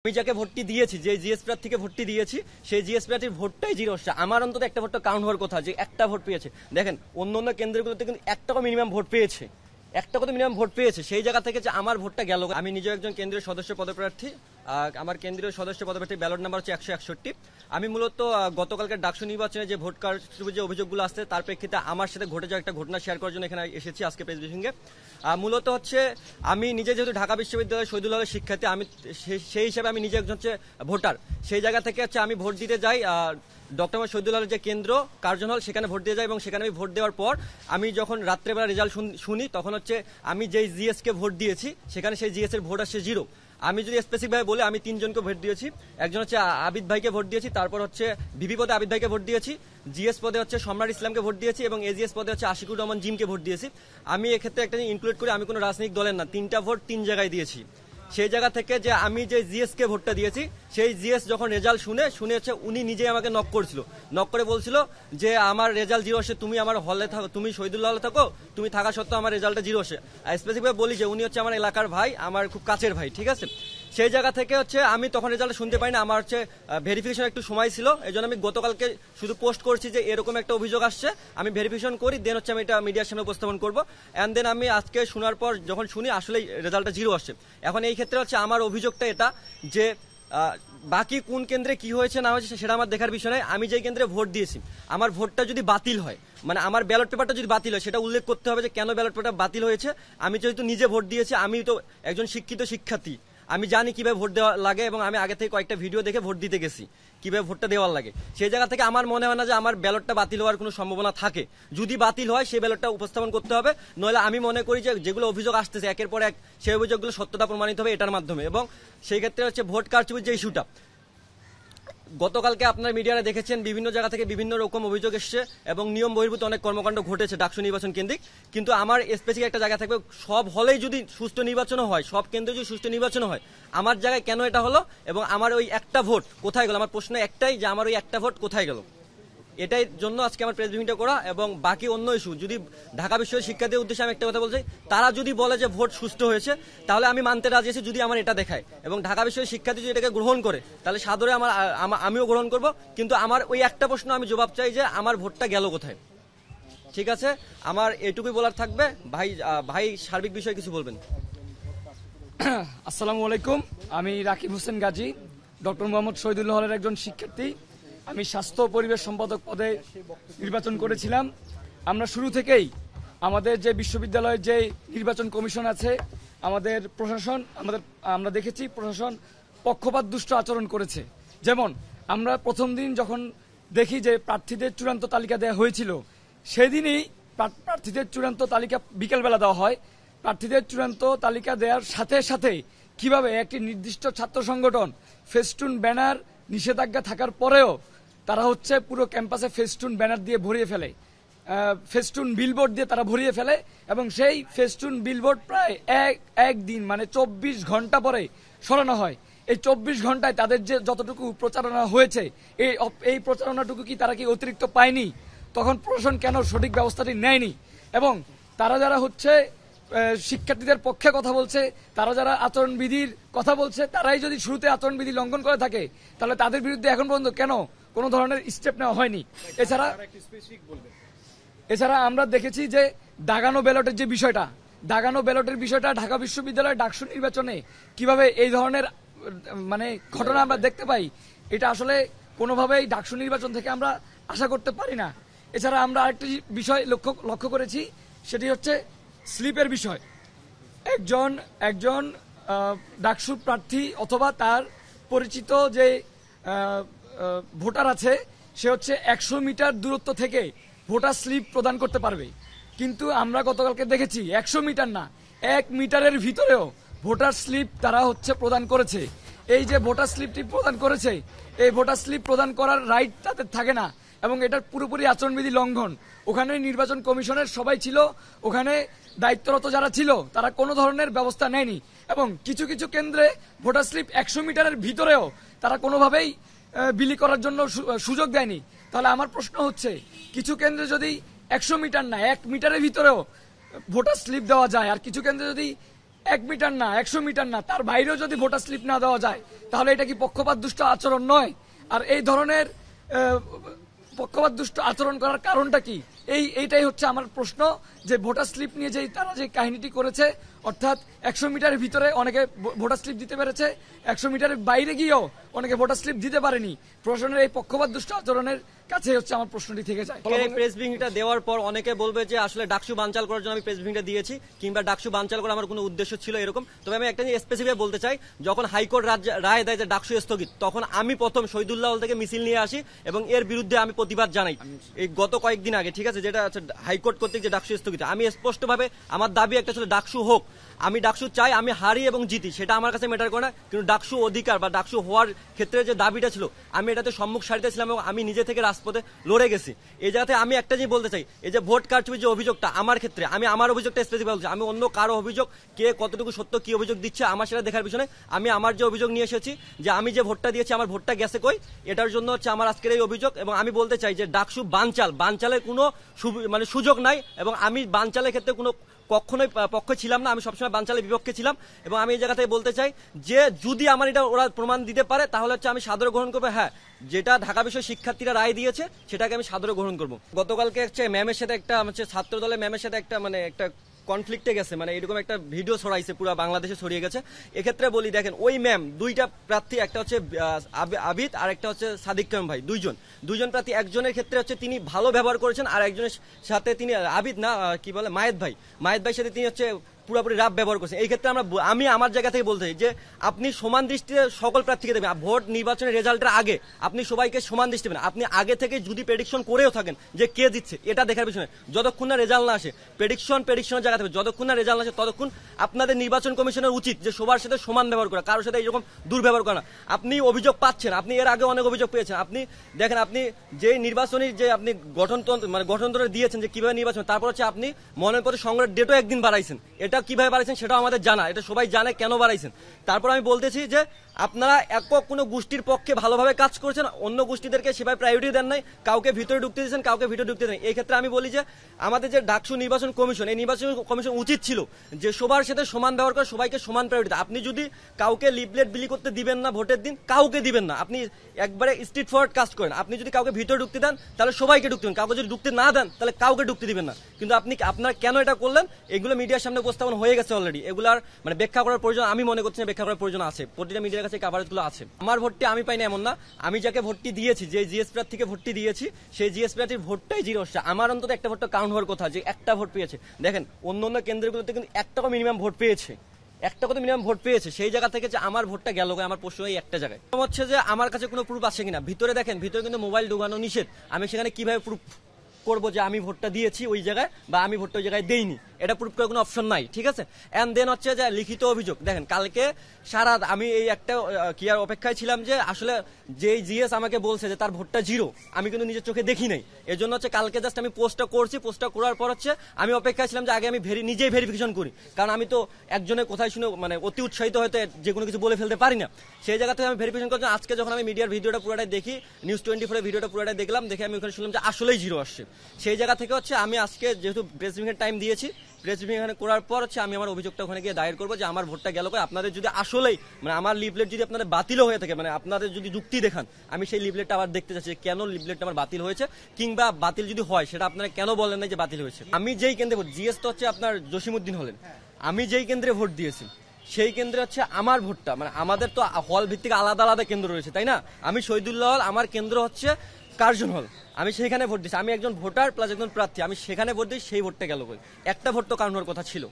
আমি যাকে ভোটটি দিয়েছি, যে জিএস প্রার্থীকে ভোটটি দিয়েছি, সেই জিএস প্রার্থীর ভোটটাই জিরো আসছে। আমার অন্তত একটা ভোটটা কাউন্ট হওয়ার কথা, যে একটা ভোট পেয়েছে। দেখেন অন্য অন্য কেন্দ্রগুলোতে কিন্তু একটা মিনিমাম ভোট পেয়েছে, একটা কত মিনিমাম ভোট পেয়েছে, সেই জায়গা থেকে যে আমার ভোটটা গেল। আমি নিজেও একজন কেন্দ্রীয় সদস্য পদপ্রার্থী। আমার কেন্দ্রীয় সদস্য পদপ্রার্থী ব্যালট নাম্বার হচ্ছে 161। আমি মূলত গতকালকের ডাকসু নির্বাচনে যে ভোট কারচুপির যে অভিযোগগুলো আসছে তার প্রেক্ষিতে আমার সাথে ঘটে যাওয়া একটা ঘটনা শেয়ার করার জন্য এখানে এসেছি আজকে প্রেস ব্রিফিংয়ে। মূলত হচ্ছে আমি নিজে যেহেতু ঢাকা বিশ্ববিদ্যালয়ের শহীদুল হলের শিক্ষার্থী, আমি সেই হিসাবে আমি নিজে একজন হচ্ছে ভোটার। সেই জায়গা থেকে হচ্ছে আমি ভোট দিতে যাই ডক্টর মোহাম্মদ শহীদুল হলের যে কেন্দ্র কার্জন হল, সেখানে ভোট দিয়ে যাই। এবং সেখানে আমি ভোট দেওয়ার পর আমি যখন রাত্রেবেলা রেজাল্ট শুনি, তখন হচ্ছে আমি যেই জিএসকে ভোট দিয়েছি সেখানে সেই জিএস এর ভোট আসছে জিরো। আমি যদি স্পেসিফিকভাবে বলি, আমি তিনজনকে ভোট দিয়েছি। একজন হচ্ছে আবিদ ভাইকে ভোট দিয়েছি, তারপর হচ্ছে ভিভি পদে আবিদ ভাইকে ভোট দিয়েছি, জিএস পদে হচ্ছে সম্রাট ইসলামকে ভোট দিয়েছি, এবং এজিএস পদে হচ্ছে আশিকুর রহমান জিমকে ভোট দিয়েছি। আমি এক্ষেত্রে একটা ইনক্লুড করি, আমি কোনো রাজনৈতিক দলের না, 3টা ভোট 3 জায়গায় দিয়েছি। সেই জায়গা থেকে যে আমি যে জিএস কে ভোটটা দিয়েছি, সেই জিএস যখন রেজাল্ট শুনে হচ্ছে উনি নিজেই আমাকে নক করেছিল, নক করে বলছিল যে আমার রেজাল্ট জিরো আসে, তুমি আমার হলে থাকো, তুমি শহীদুল্লাহ হলে থাকো, তুমি থাকা সত্ত্বেও আমার রেজাল্টটা জিরো আসে। স্পেসিফিকভাবে বলি যে উনি হচ্ছে আমার এলাকার ভাই, আমার খুব কাছের ভাই, ঠিক আছে। সেই জায়গা থেকে হচ্ছে আমি তখন রেজাল্ট শুনতে পাই না, আমার হচ্ছে ভেরিফিকেশন একটু সময় ছিল, এই জন্য আমি গতকালকে শুধু পোস্ট করছি যে এরকম একটা অভিযোগ আসছে, আমি ভেরিফিকেশন করি, দেন হচ্ছে আমি এটা মিডিয়ার সামনে উপস্থাপন করবো। অ্যান্ড দেন আমি আজকে শোনার পর যখন শুনি আসলে রেজাল্টটা জিরো আসছে। এখন এই ক্ষেত্রে হচ্ছে আমার অভিযোগটা এটা যে বাকি কোন কেন্দ্রে কি হয়েছে না হয়েছে সেটা আমার দেখার বিষয় নয়। আমি যেই কেন্দ্রে ভোট দিয়েছি, আমার ভোটটা যদি বাতিল হয়, মানে আমার ব্যালট পেপারটা যদি বাতিল হয়, সেটা উল্লেখ করতে হবে যে কেন ব্যালট পেপারটা বাতিল হয়েছে। আমি যেহেতু নিজে ভোট দিয়েছি, আমি তো একজন শিক্ষিত শিক্ষার্থী, আমি জানি কিভাবে ভোট দেওয়া লাগে, এবং আমি আগে থেকে কয়েকটা ভিডিও দেখে ভোট দিতে গেছি কিভাবে ভোটটা দেওয়ার লাগে। সেই জায়গা থেকে আমার মনে হয় না যে আমার ব্যালটটা বাতিল হওয়ার কোনো সম্ভাবনা থাকে। যদি বাতিল হয়, সেই ব্যালটটা উপস্থাপন করতে হবে, নইলে আমি মনে করি যে যেগুলো অভিযোগ আসতেছে একের পর এক, সেই অভিযোগগুলো সত্যতা প্রমাণিত হবে এটার মাধ্যমে। এবং সেই ক্ষেত্রে হচ্ছে ভোট কারচুপির যে ইস্যুটা, গতকালকে আপনার মিডিয়ারে দেখেছেন বিভিন্ন জায়গা থেকে বিভিন্ন রকম অভিযোগ এসছে, এবং নিয়ম বহির্ভূত অনেক কর্মকাণ্ড ঘটেছে ডাকসু নির্বাচন কেন্দ্রিক। কিন্তু আমার স্পেসিফিক একটা জায়গা থাকবে, সব হলেই যদি সুষ্ঠু নির্বাচন হয়, সব কেন্দ্রে যদি সুষ্ঠু নির্বাচন হয়, আমার জায়গায় কেন এটা হলো, এবং আমার ওই একটা ভোট কোথায় গেল। আমার প্রশ্ন একটাই, যে আমার ওই একটা ভোট কোথায় গেল। এটাই জন্য আজকে আমার প্রেস ব্রিফিংটা করা। এবং বাকি অন্য ইস্যু, যদি ঢাকা বিশ্ববিদ্যালয়ের শিক্ষার্থীদের উদ্দেশ্যে আমি একটা কথা বলছি, তারা যদি বলে যে ভোট সুষ্ঠু হয়েছে, তাহলে আমি মানতে রাজি আছি যদি আমার এটা দেখায়। এবং ঢাকা বিশ্ববিদ্যালয়ের শিক্ষার্থী যদি এটাকে গ্রহণ করে, তাহলে সাদরে আমিও গ্রহণ করব। কিন্তু আমার ওই একটা প্রশ্ন আমি জবাব চাই, যে আমার ভোটটা গেল কোথায়। ঠিক আছে, আমার এটুকুই বলার থাকবে। ভাই সার্বিক বিষয়ে কিছু বলবেন? আসসালামু আলাইকুম, আমি রাকিব হোসেন গাজী, ডক্টর মোহাম্মদ শহীদুল্লাহ হলের একজন শিক্ষার্থী। আমি স্বাস্থ্য পরিবেশ সম্পাদক পদে নির্বাচন করেছিলাম। আমরা শুরু থেকেই আমাদের যে বিশ্ববিদ্যালয়ের যে নির্বাচন কমিশন আছে, আমাদের প্রশাসন, আমরা দেখেছি প্রশাসন পক্ষপাত দুষ্ট আচরণ করেছে। যেমন আমরা প্রথম দিন যখন দেখি যে প্রার্থীদের চূড়ান্ত তালিকা দেওয়া হয়েছিল, সেদিনই প্রার্থীদের চূড়ান্ত তালিকা বিকেলবেলা দেওয়া হয়। প্রার্থীদের চূড়ান্ত তালিকা দেওয়ার সাথে সাথে কিভাবে একটি নির্দিষ্ট ছাত্র সংগঠন ফেস্টুন ব্যানার নিষেধাজ্ঞা থাকার পরেও তারা হচ্ছে পুরো ক্যাম্পাসে ফেস্টুন ব্যানার দিয়ে ভরিয়ে ফেলে, ফেস্টুন বিলবোর্ড দিয়ে তারা ভরিয়ে ফেলে, এবং সেই ফেস্টুন বিলবোর্ড প্রায় একদিন মানে 24 ঘন্টা পরে সরানো হয়। এই 24 ঘন্টায় তাদের যে যতটুকু প্রচারণা হয়েছে, এই প্রচারণাটুকু কি তারা কি অতিরিক্ত পায়নি? তখন প্রশাসন কেন সঠিক ব্যবস্থাটি নেয়নি? এবং তারা যারা হচ্ছে শিক্ষার্থীদের পক্ষে কথা বলছে, তারা যারা আচরণবিধির কথা বলছে, তারাই যদি শুরুতে আচরণবিধি লঙ্ঘন করে থাকে, তাহলে তাদের বিরুদ্ধে এখন পর্যন্ত কেন কোনো ধরনের স্টেপ নেওয়া হয়নি? এছাড়া আমরা দেখেছি যে দাগানো ব্যালটের যে বিষয়টা, দাগানো ব্যালটের বিষয়টা ঢাকা বিশ্ববিদ্যালয়ের ডাকসু নির্বাচনে কিভাবে এই ধরনের মানে ঘটনা আমরা দেখতে পাই, এটা আসলে কোনোভাবেই ডাকসু নির্বাচন থেকে আমরা আশা করতে পারি না। এছাড়া আমরা আরেকটি বিষয় লক্ষ্য করেছি, সেটি হচ্ছে স্লিপের বিষয়। একজন ডাকসু প্রার্থী অথবা তার পরিচিত যে ভোটার আছে, সে হচ্ছে 100 মিটার দূরত্ব থেকে ভোটার স্লিপ প্রদান করতে পারবে। কিন্তু আমরা গতকালকে দেখেছি 100 মিটার না, 1 মিটারের ভিতরেও ভোটার স্লিপ তারা হচ্ছে প্রদান করেছে। এই যে ভোটার স্লিপটি প্রদান করেছে, এই ভোটার স্লিপ প্রদান করার রাইট তাদের থাকে না, এবং এটার পুরোপুরি আচরণবিধি লঙ্ঘন। ওখানে নির্বাচন কমিশনের সবাই ছিল, ওখানে দায়িত্বরত যারা ছিল তারা কোনো ধরনের ব্যবস্থা নেয়নি, এবং কিছু কিছু কেন্দ্রে ভোটার স্লিপ 100 মিটারের ভিতরেও তারা কোনোভাবেই বিলি করার জন্য সুযোগ দেয়নি। তাহলে আমার প্রশ্ন হচ্ছে, কিছু কেন্দ্রে যদি 100 মিটার না 1 মিটারের ভিতরেও ভোটার স্লিপ দেওয়া যায়, আর কিছু কেন্দ্রে যদি 1 মিটার না, 100 মিটার না, তার বাইরেও যদি ভোটার স্লিপ না দেওয়া যায়, তাহলে এটা কি পক্ষপাত দুষ্ট আচরণ নয়? আর এই ধরনের পক্ষপাত দুষ্ট আচরণ করার কারণটা কি? এইটাই হচ্ছে আমার প্রশ্ন, যে ভোটার স্লিপ নিয়ে তারা যে কাহিনীটি করেছে, অর্থাৎ 100 মিটারের ভিতরে অনেকে ভোটার স্লিপ দিতে পেরেছে, 100 মিটারের বাইরে গিয়েও অনেকে ভোটার স্লিপ দিতে পারেনি। প্রশাসনের এই পক্ষপাত দুষ্ট আচরণের কাছে হচ্ছে আমার প্রশ্নটি থেকে যায়। প্রেস ব্রিফিংটা দেওয়ার পর অনেকে বলবে যে আসলে ডাকসু বানচাল করার জন্য আমি প্রেস ব্রিফিংটা দিয়েছি, কিংবা ডাকসু বানচাল করার আমার কোনো উদ্দেশ্য ছিল এরকম। তবে আমি একটা জিনিস স্পেসিফিক বলতে চাই, যখন হাইকোর্ট রায় দেয় যে ডাকসু স্থগিত, তখন আমি প্রথম শহীদুল্লাহ হল থেকে মিছিল নিয়ে আসি এবং এর বিরুদ্ধে আমি প্রতিবাদ জানাই এই গত কয়েকদিন আগে, ঠিক আছে, যেটা হাইকোর্ট কর্তৃক যে ডাকসু স্থগিত। আমি স্পষ্টভাবে আমার দাবি একটা ছিল ডাকসু হোক, আমি ডাকসু চাই, আমি হারি এবং জিতি সেটা আমার কাছে ম্যাটার করে না, কিন্তু ডাকসু অধিকার বা ডাকসু হওয়ার ক্ষেত্রে যে দাবিটা ছিল আমি এটাতে সম্মুখ সারিতে ছিলাম এবং আমি নিজে থেকে রাজপথে লড়ে গেছি। এই জায়গাতে আমি একটা জিনিস বলতে চাই, এই যে ভোট কারচুপির যে অভিযোগটা আমার ক্ষেত্রে, আমি আমার অভিযোগটা স্পেসিফাই বলছি, আমি অন্য কারো অভিযোগ কে কতটুকু সত্য কি অভিযোগ দিচ্ছে আমার সেটা দেখার পিছনে আমি আমার যে অভিযোগ নিয়ে এসেছি, যে আমি যে ভোটটা দিয়েছি আমার ভোটটা গেছে কই, এটার জন্য হচ্ছে আমার আজকের এই অভিযোগ। এবং আমি বলতে চাই যে ডাকসু বানচালের কোনো সুযোগ নাই, এবং আমি বানচালের ক্ষেত্রে কোনো কখনোই পক্ষে ছিলাম না, আমি সবসময় বানচালের বিপক্ষে ছিলাম। এবং আমি এই জায়গা থেকে বলতে চাই যে যদি আমার এটা ওরা প্রমাণ দিতে পারে তাহলে হচ্ছে আমি সাদরে গ্রহণ করবো। হ্যাঁ, যেটা ঢাকা বিষয় শিক্ষার্থীরা রায় দিয়েছে সেটাকে আমি সাদরে গ্রহণ করবো। গতকালকে হচ্ছে ম্যামের সাথে একটা ছাত্র দলের ম্যামের সাথে একটা কনফ্লিক্টে গেছে, এরকম একটা ভিডিও ছড়াইছে, পুরো বাংলাদেশে ছড়িয়ে গেছে। এক্ষেত্রে বলি, দেখেন ওই ম্যাম দুইটা প্রার্থী, একটা হচ্ছে আবিদ আর একটা হচ্ছে সাদিক কায়েম ভাই, দুইজন প্রার্থী, একজনের ক্ষেত্রে হচ্ছে তিনি ভালো ব্যবহার করেছেন, আর একজনের সাথে তিনি আবিদ না কি বলে মায়েদ ভাই সাথে তিনি হচ্ছে পুরোপুরি রাব ব্যবহার করছেন। এই ক্ষেত্রে আমি আমার জায়গা থেকে বলতে চাই যে আপনি সমান দৃষ্টিতে সকল প্রার্থীকে দেবেন। ভোট নির্বাচনের রেজাল্টের আগে আপনি সবাইকে সমান দৃষ্টি দেবেন। আপনি আগে থেকে যদি প্রেডিকশন করেও থাকেন যে কে জিতছে, এটা দেখার পিছনে যতক্ষণ না রেজাল্ট না আসে, প্রেডিকশনের জায়গা থেকে যতক্ষণ না রেজাল্ট আসে ততক্ষণ আপনাদের নির্বাচন কমিশনের উচিত যে সবার সাথে সমান ব্যবহার করা, কারোর সাথে এইরকম দুর্ব্যবহার করা না। আপনি অভিযোগ পাচ্ছেন, আপনি এর আগে অনেক অভিযোগ পেয়েছেন। আপনি দেখেন, আপনি যে নির্বাচনী যে আপনি গঠনতন্ত্র দিয়েছেন যে কিভাবে নির্বাচন, তারপর হচ্ছে আপনি মনের পথে সংগ্রহের ডেটও একদিন বাড়াইছেন। এটা কিভাবে বাড়াইছেন সেটাও আমাদের জানা, এটা সবাই জানে কেন বাড়াইছেন। তারপর আমি বলতেছি যে আপনারা একক কোনো গোষ্ঠীর পক্ষে ভালোভাবে কাজ করছেন, অন্য গোষ্ঠীদেরকে সেভাবে প্রায়োরিটি দেন নাই, কাউকে ভিতরে ঢুকতে দিয়েছেন, কাউকে ভিতরে ঢুকতে দেন। এই ক্ষেত্রে আমি বলি যে আমাদের যে ডাকসু নির্বাচন কমিশন, এই নির্বাচন কমিশন উচিত ছিল যে সবার সাথে সমান ব্যবহার করে, সবাইকে সমান প্রায়োরিটি। আপনি যদি কাউকে লিফলেট বিলি করতে দিবেন না ভোটের দিন, কাউকে দিবেন না, আপনি একবারে স্ট্রিট ফরওয়ার্ড কাজ করেন। আপনি যদি কাউকে ভিতরে ঢুকতে দেন তাহলে সবাইকে ঢুকতে দেন, কাউকে যদি ঢুকতে না দেন তাহলে কাউকে ঢুকতে দিবেন না। কিন্তু আপনার কেন এটা করলেন, এগুলো মিডিয়ার সামনে উপস্থাপন হয়ে গেছে অলরেডি। এগুলার ব্যাখ্যা করার প্রয়োজন আমি মনে করছি না, ব্যাখ্যা করার প্রয়োজন আছে, প্রতিটা মিডিয়ার কাছে কাভারেজগুলো আছে। আমার ভোটটি আমি পাই না এমন না, আমি যাকে ভোটটি দিয়েছি, যে জিএস প্রার্থীকে ভোটটি দিয়েছি, সেই জিএস প্রার্থীর ভোটটাই জিরো আসছে। আমার অন্তত একটা ভোটটা কাউন্ট হওয়ার কথা, যে একটা ভোট পেয়েছে। দেখেন অন্য কেন্দ্রগুলোতে কিন্তু একটা মিনিমাম ভোট পেয়েছে, সেই জায়গা থেকে যে আমার ভোটটা গেল, আমার প্রশ্ন এই একটা জায়গায় হচ্ছে যে আমার কাছে কোনো প্রুফ আছে কিনা। ভিতরে দেখেন, ভিতরে কিন্তু মোবাইল ঢোকানো নিষেধ। আমি সেখানে কিভাবে প্রুফ করবো যে আমি ভোটটা দিয়েছি ওই জায়গায় বা আমি ভোটটা ওই জায়গায় দেইনি, এটা প্রুফ করার কোনো অপশন নাই, ঠিক আছে। এন্ড দেন হচ্ছে যে লিখিত অভিযোগ। দেখেন কালকে সারা আমি এই একটা কি আর অপেক্ষায় ছিলাম যে আসলে যে জিএস আমাকে বলছে যে তার ভোটটা জিরো, আমি কিন্তু নিজের চোখে দেখি নাই। এর জন্য হচ্ছে কালকে জাস্ট আমি পোস্টটা করছি, পোস্টটা করার পর হচ্ছে আমি অপেক্ষায় ছিলাম যে আগে আমি নিজেই ভেরিফিকেশন করি, কারণ আমি তো একজনের কোথায় শুনে অতি উৎসাহিত হয়তো যে কোনো কিছু বলে ফেলতে পারি না। সেই জায়গা থেকে আমি ভেরিফিকেশন করছি। আজকে যখন আমি মিডিয়ার ভিডিওটা পুরোটাই দেখি, নিউজ 24 ভিডিওটা পুরোটাই দেখলাম, দেখে আমি ওখানে শুনলাম যে আসলেই জিরো আসছে। সেই জায়গা থেকে হচ্ছে আমি আজকে যেহেতু প্রেস ব্রিফিংয়ের টাইম দিয়েছি, প্রেস ব্রিফিং এখানে করার পর হচ্ছে আমি আমার অভিযোগটা ওখানে গিয়ে দায়ের করবো যে আমার ভোটটা গেল কই। আপনাদের যদি আসলেই আমার লিফলেট যদি আপনাদের বাতিলও হয়ে থাকে, আপনাদের যদি যুক্তি দেখান, আমি সেই লিফলেটটা আবার দেখতে চাচ্ছি কেন লিফলেটটা আমার বাতিল হয়েছে, কিংবা বাতিল যদি হয় সেটা আপনারা কেন বলেন না যে বাতিল হয়েছে। আমি যেই কেন্দ্রে ভোট, জিএস তো হচ্ছে আপনার জসিমউদ্দিন হলেন, আমি যেই কেন্দ্রে ভোট দিয়েছি সেই কেন্দ্রে হচ্ছে আমার ভোটটা, আমাদের তো হল ভিত্তিক আলাদা আলাদা কেন্দ্র রয়েছে, তাই না। আমি শহীদুল্লাহ হল, আমার কেন্দ্র হচ্ছে কার্জন হল, আমি সেখানে ভোট দিচ্ছি। আমি একজন ভোটার প্লাস একজন প্রার্থী, আমি সেখানে ভোট দিই, সেই ভোটটা গেল কই। একটা ভোট তো কারণ হওয়ার কথা ছিল।